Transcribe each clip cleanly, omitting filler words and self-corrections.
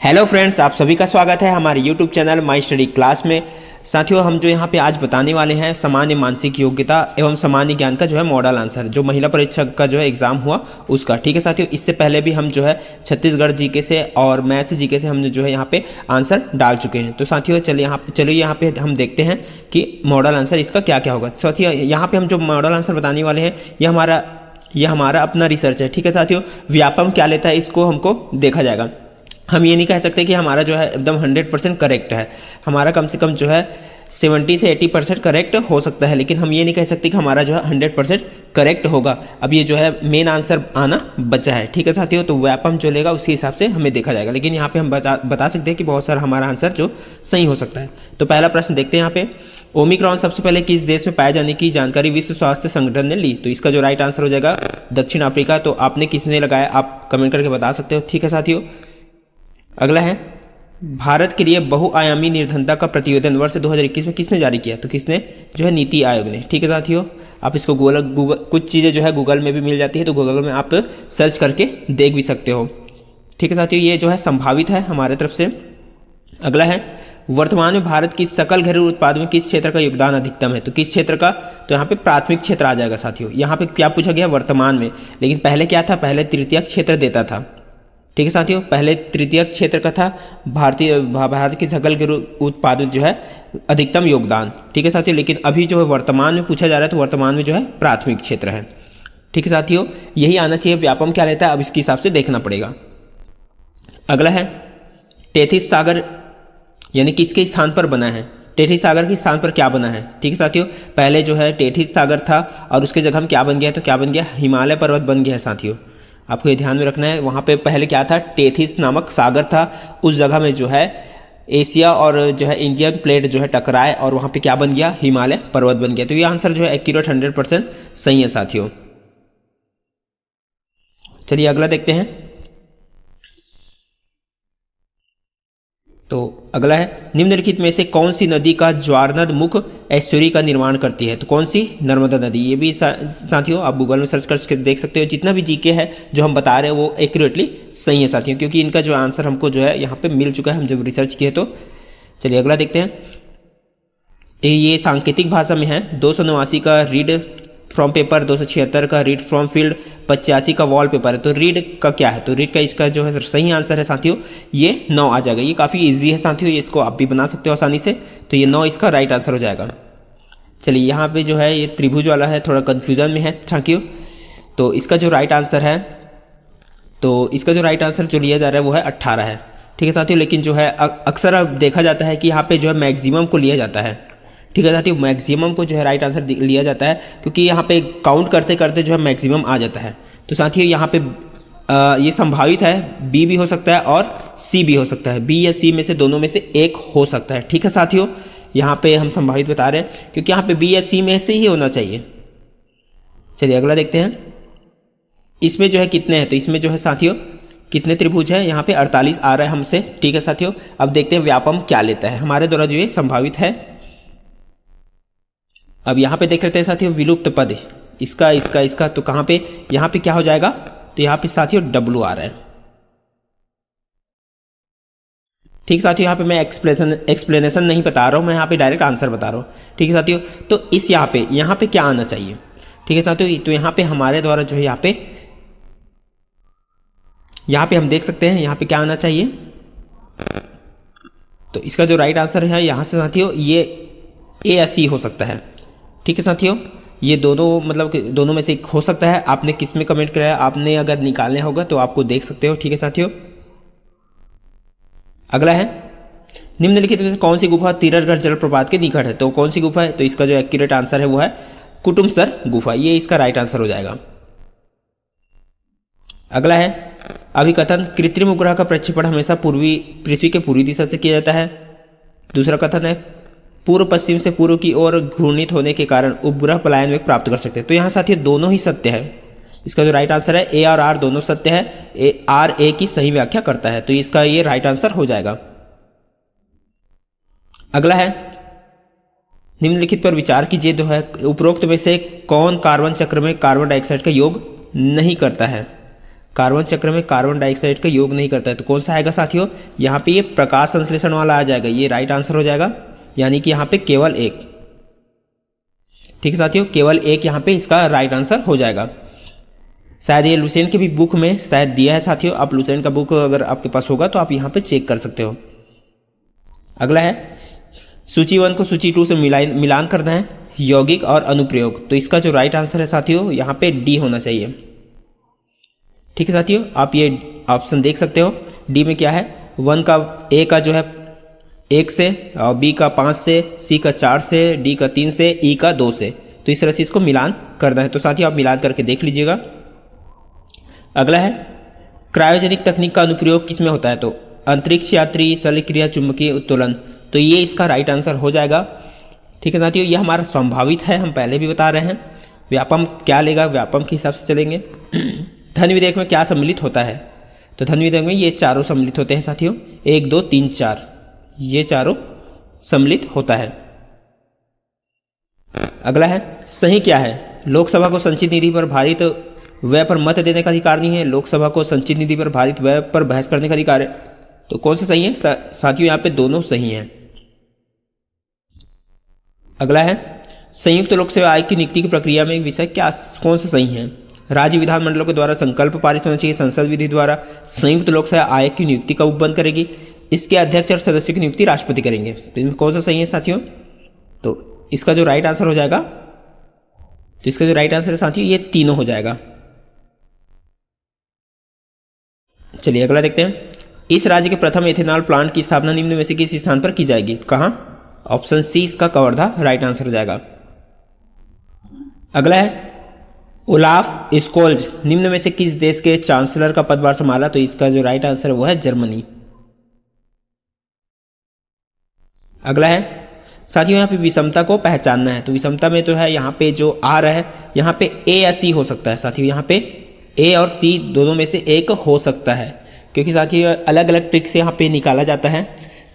Hello friends, आप सभी का स्वागत है हमारे YouTube channel my study class में। साथियों, हम जो यहाँ पे आज बताने वाले हैं सामान्य मानसिक योग्यता एवं सामान्य ज्ञान का जो है मॉडल आंसर, जो महिला परीक्षक का जो है एग्जाम हुआ उसका। ठीक है साथियों, इससे पहले भी हम जो है छत्तीसगढ़ जीके से और मैथ्स जीके से हमने जो है यहाँ पे आंसर डाल चुके हैं। तो साथियों चलिए यहाँ पे हम देखते हैं कि मॉडल आंसर इसका क्या क्या होगा। साथियों, यहाँ पे हम जो मॉडल आंसर बताने वाले हैं यह हमारा अपना रिसर्च है। ठीक है साथियों, व्यापम क्या लेता है इसको हमको देखा जाएगा। हम ये नहीं कह सकते कि हमारा जो है एकदम 100% करेक्ट है। हमारा कम से कम जो है 70 से 80% करेक्ट हो सकता है, लेकिन हम ये नहीं कह सकते कि हमारा जो है 100% करेक्ट होगा। अब ये जो है मेन आंसर आना बचा है। ठीक है साथियों, तो व्यापम जो लेगा उसी हिसाब से हमें देखा जाएगा, लेकिन यहाँ पे हम बता सकते हैं कि बहुत सारा हमारा आंसर जो सही हो सकता है। तो पहला प्रश्न देखते हैं यहाँ पे, ओमिक्रॉन सबसे पहले किस देश में पाए जाने की जानकारी विश्व स्वास्थ्य संगठन ने ली? तो इसका जो राइट आंसर हो जाएगा दक्षिण अफ्रीका। तो आपने किसने लगाया, आप कमेंट करके बता सकते हो। ठीक है साथियों, अगला है, भारत के लिए बहुआयामी निर्धनता का प्रतिवेदन वर्ष 2021 में किसने जारी किया? तो किसने, जो है नीति आयोग ने। ठीक है साथियों, आप इसको गूगल कुछ चीज़ें जो है गूगल में भी मिल जाती है, तो गूगल में आप सर्च करके देख भी सकते हो। ठीक है साथियों, ये जो है संभावित है हमारे तरफ से। अगला है, वर्तमान में भारत की सकल घरेलू उत्पाद में किस क्षेत्र का योगदान अधिकतम है? तो किस क्षेत्र का, तो यहाँ पे प्राथमिक क्षेत्र आ जाएगा साथियों। यहाँ पे क्या पूछा गया, वर्तमान में, लेकिन पहले क्या था, पहले तृतीयक क्षेत्र देता था। ठीक है साथियों, पहले तृतीयक क्षेत्र का था भारत की सकल घरेलू उत्पाद जो है अधिकतम योगदान। ठीक है साथियों, लेकिन अभी जो है वर्तमान में पूछा जा रहा है, तो वर्तमान में जो है प्राथमिक क्षेत्र है। ठीक है साथियों, यही आना चाहिए। व्यापम क्या रहता है, अब इसके हिसाब से देखना पड़ेगा। अगला है, टेथिस सागर यानी किसके स्थान पर बना है? टेथिस सागर के स्थान पर क्या बना है? ठीक है साथियों, पहले जो है टेथिस सागर था और उसके जगह में क्या बन गया, तो क्या बन गया, हिमालय पर्वत बन गया है साथियों। आपको ये ध्यान में रखना है, वहाँ पे पहले क्या था, टेथिस नामक सागर था। उस जगह में जो है एशिया और जो है इंडियन प्लेट जो है टकराए और वहाँ पे क्या बन गया, हिमालय पर्वत बन गया। तो ये आंसर जो है एक्यूरेट 100% सही है साथियों। चलिए अगला देखते हैं। तो अगला है, निम्नलिखित में से कौन सी नदी का ज्वारनद मुख एस्चुरी का निर्माण करती है? तो कौन सी, नर्मदा नदी। ये भी साथियों आप गूगल में सर्च करके देख सकते हो। जितना भी जीके है जो हम बता रहे हैं वो एक्यूरेटली सही है साथियों, क्योंकि इनका जो आंसर हमको जो है यहाँ पे मिल चुका है, हम जब रिसर्च किए। तो चलिए अगला देखते हैं। ये सांकेतिक भाषा में है। 289 का रीड फ्रॉम पेपर, 276 का रीड फ्रॉम फील्ड, 85 का वॉल पेपर है। तो रीड का क्या है, तो रीड का इसका जो है सही आंसर है साथियों, ये 9 आ जाएगा। ये काफ़ी इजी है साथियों, ये इसको आप भी बना सकते हो आसानी से। तो ये 9 इसका राइट आंसर हो जाएगा। चलिए यहाँ पे जो है ये त्रिभुज वाला है, थोड़ा कन्फ्यूजन में है साथियों। तो इसका जो राइट आंसर है, तो इसका जो राइट आंसर जो लिया जा रहा है वो है 18 है। ठीक है साथियों, लेकिन जो है अक्सर अब देखा जाता है कि यहाँ पे जो है मैक्सिमम को लिया जाता है। ठीक है साथियों, मैक्सिमम को जो है राइट आंसर लिया जाता है, क्योंकि यहाँ पे काउंट करते करते जो है मैक्सिमम आ जाता है। तो साथियों यहाँ पे ये संभावित है, बी भी हो सकता है और सी भी हो सकता है। बी या सी में से दोनों में से एक हो सकता है। ठीक है साथियों, यहाँ पे हम संभावित बता रहे हैं, क्योंकि यहाँ पे बी या सी में से ही होना चाहिए। चलिए अगला देखते हैं। इसमें जो है कितने हैं, तो इसमें जो है साथियों कितने त्रिभुज है, यहाँ पे 48 आ रहा है हमसे। ठीक है साथियों, अब देखते हैं व्यापम क्या लेता है हमारे द्वारा जो ये संभावित है। अब यहाँ पे देख लेते हैं साथियों, विलुप्त पद, इसका तो कहाँ पे, यहाँ पे क्या हो जाएगा, तो यहाँ पे साथियों डब्लू आ रहा है। ठीक साथियों, यहाँ पे मैं एक्सप्लेनेशन नहीं बता रहा हूँ, मैं यहाँ पे डायरेक्ट आंसर बता रहा हूँ। ठीक है साथियों, तो इस यहाँ पे क्या आना चाहिए? ठीक है साथियों, तो यहाँ पे हमारे द्वारा जो है यहाँ पे हम देख सकते हैं यहाँ पे क्या आना चाहिए। तो इसका जो राइट आंसर है यहाँ से साथियों ये ए या सी हो सकता है। ठीक है साथियों, ये दोनों मतलब दोनों में से एक हो सकता है। आपने किस में कमेंट कराया, आपने अगर निकालना होगा तो आपको देख सकते हो। ठीक है साथियों, अगला है, निम्नलिखित में से कौन सी गुफा तीरथगढ़ जलप्रपात के निकट है? तो कौन सी गुफा है, तो इसका जो एक्यूरेट आंसर है वो है कुटुमसर गुफा। ये इसका राइट आंसर हो जाएगा। अगला है, अभिकथन, कृत्रिम उपग्रह का प्रक्षेपण हमेशा पृथ्वी के पूर्वी दिशा से किया जाता है। दूसरा कथन है, पूर्व पश्चिम से पूर्व की ओर घूर्णित होने के कारण उपग्रह पलायन वेग प्राप्त कर सकते हैं। तो यहाँ साथियों दोनों ही सत्य है। इसका जो राइट आंसर है ए और आर दोनों सत्य है। आर ए की सही व्याख्या करता है, तो इसका ये राइट आंसर हो जाएगा। अगला है, निम्नलिखित पर विचार कीजिए, जो है उपरोक्त में से कौन कार्बन चक्र में कार्बन डाइऑक्साइड का योग नहीं करता है? कार्बन चक्र में कार्बन डाइऑक्साइड का योग नहीं करता है। तो कौन सा आएगा साथियों, यहाँ पे ये प्रकाश संश्लेषण वाला आ जाएगा, ये राइट आंसर हो जाएगा। यानी कि यहाँ पे केवल एक, ठीक है साथियों, केवल एक यहाँ पे इसका राइट आंसर हो जाएगा। शायद ये लुसेंट की भी बुक में शायद दिया है साथियों, आप लुसेंट का बुक अगर आपके पास होगा तो आप यहाँ पे चेक कर सकते हो। अगला है सूची 1 को सूची 2 से मिलान करना है, यौगिक और अनुप्रयोग। तो इसका जो राइट आंसर है साथियों यहाँ पे डी होना चाहिए। ठीक है साथियों, आप ये ऑप्शन देख सकते हो। डी में क्या है, 1 का ए का जो है 1 से, और बी का 5 से, सी का 4 से, डी का 3 से, ई का 2 से। तो इस तरह से इसको मिलान करना है। तो साथियों आप मिलान करके देख लीजिएगा। अगला है क्रायोजेनिक तकनीक का अनुप्रयोग किसमें होता है। तो अंतरिक्ष यात्री, शल्यक्रिया, चुंबकीय उत्तोलन। तो ये इसका राइट आंसर हो जाएगा। ठीक है साथियों, ये हमारा संभावित है, हम पहले भी बता रहे हैं। व्यापम क्या लेगा, व्यापम के हिसाब से चलेंगे। धन विधेयक में क्या सम्मिलित होता है। तो धन विधेयक में ये चारों सम्मिलित होते हैं साथियों, 1 2 3 4, ये चारों सम्मिलित होता है। अगला है सही क्या है। लोकसभा को संचित निधि पर भारित व्यय पर मत देने का अधिकार नहीं है, लोकसभा को संचित निधि पर भारित व्यय पर बहस करने का अधिकार है। तो कौन सा सही है साथियों, यहाँ पे दोनों सही हैं। अगला है संयुक्त लोक सेवा आयोग की नियुक्ति की प्रक्रिया में एक विषय क्या, कौन सा सही है। राज्य विधानमंडलों के द्वारा संकल्प पारित होना चाहिए, संसद विधि द्वारा। संयुक्त लोक सेवा आयोग की नियुक्ति कब बंद करेगी, इसके अध्यक्ष और सदस्य की नियुक्ति राष्ट्रपति करेंगे। तो इनमें कौन सा सही है साथियों, तो इसका जो राइट आंसर हो जाएगा, तो इसका जो राइट आंसर है साथियों ये तीनों हो जाएगा। चलिए अगला देखते हैं। इस राज्य के प्रथम एथेनॉल प्लांट की स्थापना निम्न में से किस स्थान पर की जाएगी। कहां, ऑप्शन सी इसका कवर्धा राइट आंसर हो जाएगा। अगला है ओलाफ स्कोल्ज निम्न में से किस देश के चांसलर का पदभार संभाला। तो इसका जो राइट आंसर है वो है जर्मनी। अगला है साथियों यहाँ पे विषमता को पहचानना है। तो विषमता में तो है यहाँ पे जो आर है, यहाँ पे ए या सी हो सकता है साथियों, यहाँ पे ए और सी दोनों में से एक हो सकता है, क्योंकि साथियों अलग अलग ट्रिक से यहाँ पे निकाला जाता है,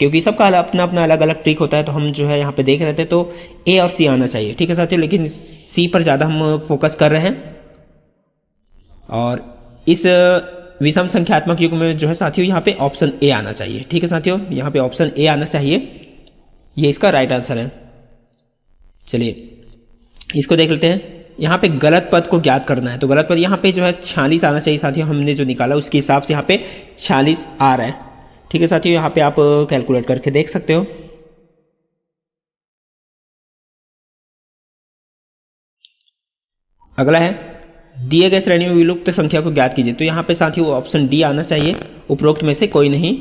क्योंकि सबका अपना अपना अलग अलग ट्रिक होता है। तो हम जो है यहाँ पे देख रहे थे तो ए और सी आना चाहिए। ठीक है साथियों, लेकिन सी पर ज़्यादा हम फोकस कर रहे हैं। और इस विषम संख्यात्मक युग में जो है साथियों यहाँ पे ऑप्शन ए आना चाहिए। ठीक है साथियों, यहाँ पे ऑप्शन ए आना चाहिए, ये इसका राइट आंसर है। चलिए इसको देख लेते हैं। यहाँ पे गलत पद को ज्ञात करना है। तो गलत पद यहाँ पे जो है 46 आना चाहिए साथियों, हमने जो निकाला उसके हिसाब से यहाँ पे 46 आ रहा है। ठीक है साथियों, यहाँ पे आप कैलकुलेट करके देख सकते हो। अगला है दिए गए श्रेणी में विलुप्त संख्या को ज्ञात कीजिए। तो यहाँ पे साथियों ऑप्शन डी आना चाहिए, उपरोक्त में से कोई नहीं।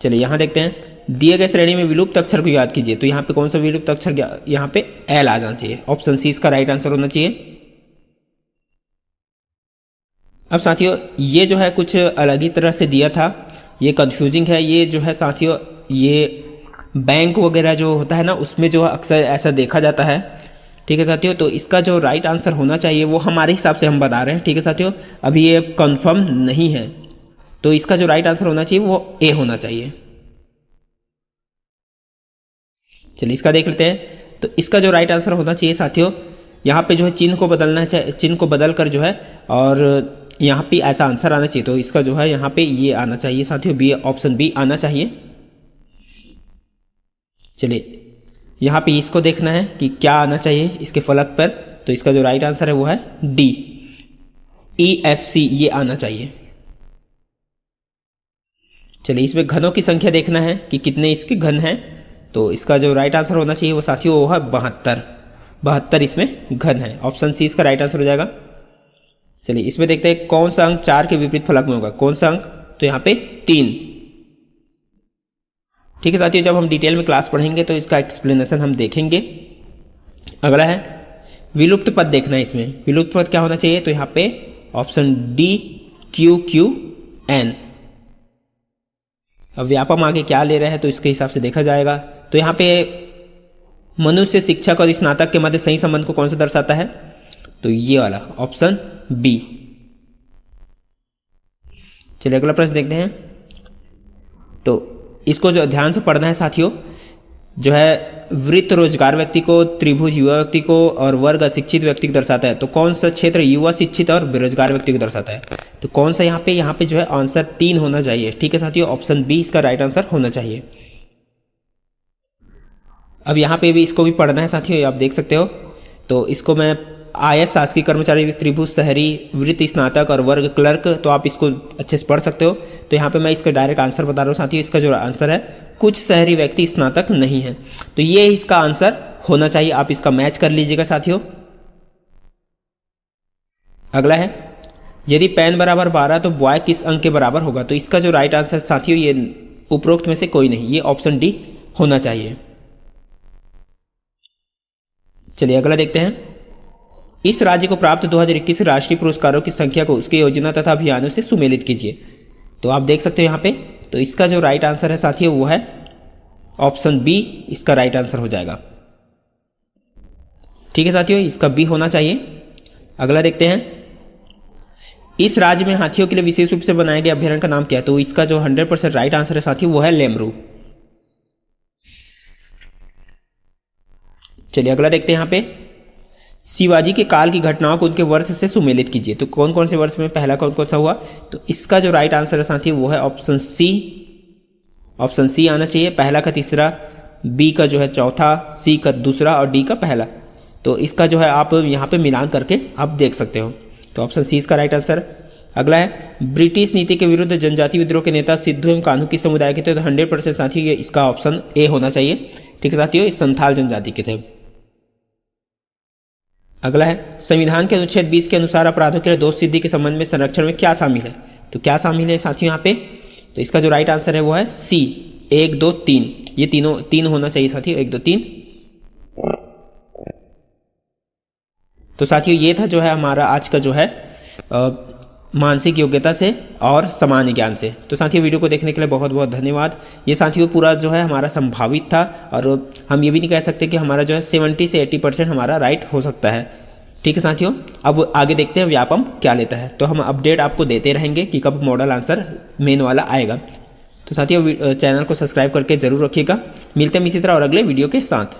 चलिए यहाँ देखते हैं, दिए गए श्रेणी में विलुप्त अक्षर को याद कीजिए। तो यहाँ पे कौन सा विलुप्त अक्षर, यहाँ पे एल आ जाना चाहिए, ऑप्शन सी इसका राइट आंसर होना चाहिए। अब साथियों ये जो है कुछ अलग ही तरह से दिया था, ये कंफ्यूजिंग है। ये जो है साथियों ये बैंक वगैरह जो होता है ना उसमें जो अक्सर ऐसा देखा जाता है। ठीक है साथियों, तो इसका जो राइट आंसर होना चाहिए वो हमारे हिसाब से हम बता रहे हैं। ठीक है साथियों, अभी ये कंफर्म नहीं है, तो इसका जो राइट आंसर होना चाहिए वो ए होना चाहिए। चलिए इसका देख लेते हैं। तो इसका जो राइट आंसर होना चाहिए साथियों, यहाँ पे जो है चिन्ह को बदलना है, चिन्ह को बदल कर जो है और यहाँ पे ऐसा आंसर आना चाहिए। तो इसका जो है यहाँ पे ये आना चाहिए साथियों, बी, ऑप्शन बी आना चाहिए। चलिए यहाँ पे इसको देखना है कि क्या आना चाहिए इसके फलक पर। तो इसका जो राइट आंसर है वो है डी, ई एफ सी ये आना चाहिए। चलिए इसमें घनों की संख्या देखना है कि कितने इसके घन हैं। तो इसका जो राइट आंसर होना चाहिए वो साथियों वो है 72 इसमें घन है, ऑप्शन सी इसका राइट आंसर हो जाएगा। चलिए इसमें देखते हैं कौन सा अंक 4 के विपरीत फलक में होगा। कौन सा अंक, तो यहाँ पे 3। ठीक है साथियों, जब हम डिटेल में क्लास पढ़ेंगे तो इसका एक्सप्लेनेशन हम देखेंगे। अगला है विलुप्त पद देखना है। इसमें विलुप्त पद क्या होना चाहिए। तो यहाँ पे option D Q Q N. अब व्यापम आगे क्या ले रहे हैं तो इसके हिसाब से देखा जाएगा। तो यहाँ पे मनुष्य, शिक्षक और स्नातक के मध्य सही संबंध को कौन सा दर्शाता है। तो ये वाला ऑप्शन बी। चलिए अगला प्रश्न देखते हैं। तो इसको जो ध्यान से पढ़ना है साथियों, जो है वृत्त रोजगार व्यक्ति को, त्रिभुज युवा व्यक्ति को और वर्ग अशिक्षित व्यक्ति को दर्शाता है। तो कौन सा क्षेत्र युवा, शिक्षित और बेरोजगार व्यक्ति को दर्शाता है? तो कौन सा यहाँ पे जो है आंसर 3 होना चाहिए। ठीक है साथियों, ऑप्शन बी इसका राइट आंसर होना चाहिए। अब यहाँ पे भी इसको भी पढ़ना है साथियों, आप देख सकते हो। तो इसको मैं आयत, शासकीय कर्मचारी, त्रिभुज, शहरी, वृत्त, स्नातक और वर्ग क्लर्क, तो आप इसको अच्छे से पढ़ सकते हो। तो यहाँ पे मैं इसका डायरेक्ट आंसर बता रहा हूँ साथियों। इसका जो आंसर है, कुछ शहरी व्यक्ति स्नातक नहीं है। तो ये इसका आंसर होना चाहिए। आप इसका मैच कर लीजिएगा साथियों। अगला है, यदि पैन बराबर 12 तो बॉय किस अंक के बराबर होगा? तो इसका जो राइट आंसर साथियों, ये उपरोक्त में से कोई नहीं, ये ऑप्शन डी होना चाहिए। चलिए अगला देखते हैं। इस राज्य को प्राप्त 2021 राष्ट्रीय पुरस्कारों की संख्या को उसके योजना तथा अभियानों से सुमेलित कीजिए। तो आप देख सकते हो यहाँ पे। तो इसका जो राइट आंसर है साथियों, वो है ऑप्शन बी, इसका राइट आंसर हो जाएगा। ठीक है साथियों, इसका बी होना चाहिए। अगला देखते हैं। इस राज्य में हाथियों के लिए विशेष रूप से बनाए गए अभ्यारण्य का नाम क्या है? तो इसका जो 100% राइट आंसर है साथियों, वो है लेमरू। चलिए अगला देखते हैं। यहाँ पे शिवाजी के काल की घटनाओं को उनके वर्ष से सुमेलित कीजिए। तो कौन कौन से वर्ष में पहला कौन कौन सा हुआ? तो इसका जो राइट आंसर है साथियों, वो है ऑप्शन सी। ऑप्शन सी आना चाहिए। पहला का तीसरा, बी का जो है चौथा, सी का दूसरा और डी का पहला। तो इसका जो है आप यहाँ पे मिलान करके आप देख सकते हो। तो ऑप्शन सी इसका राइट आंसर। अगला है, ब्रिटिश नीति के विरुद्ध जनजाति विद्रोह के नेता सिद्धू एवं कान्हू किस समुदाय के थे? तो 100% साथियों, ये इसका ऑप्शन ए होना चाहिए। ठीक है साथियों, ये संथाल जनजाति के थे। अगला है, संविधान के अनुच्छेद 20 के अनुसार अपराधों के लिए दोष सिद्धि के संबंध में संरक्षण में क्या शामिल है? तो क्या शामिल है साथियों यहाँ पे? तो इसका जो राइट आंसर है वो है सी, 1 2 3। ये तीन होना चाहिए साथियों, 1 2 3। तो साथियों ये था जो है हमारा आज का जो है मानसिक योग्यता से और सामान्य ज्ञान से। तो साथियों वीडियो को देखने के लिए बहुत बहुत धन्यवाद। ये साथियों पूरा जो है हमारा संभावित था, और हम ये भी नहीं कह सकते कि हमारा जो है 70 से 80% हमारा राइट हो सकता है। ठीक है साथियों, अब आगे देखते हैं व्यापम क्या लेता है। तो हम अपडेट आपको देते रहेंगे कि कब मॉडल आंसर मेन वाला आएगा। तो साथियों चैनल को सब्सक्राइब करके जरूर रखिएगा। मिलते हैं इसी तरह और अगले वीडियो के साथ।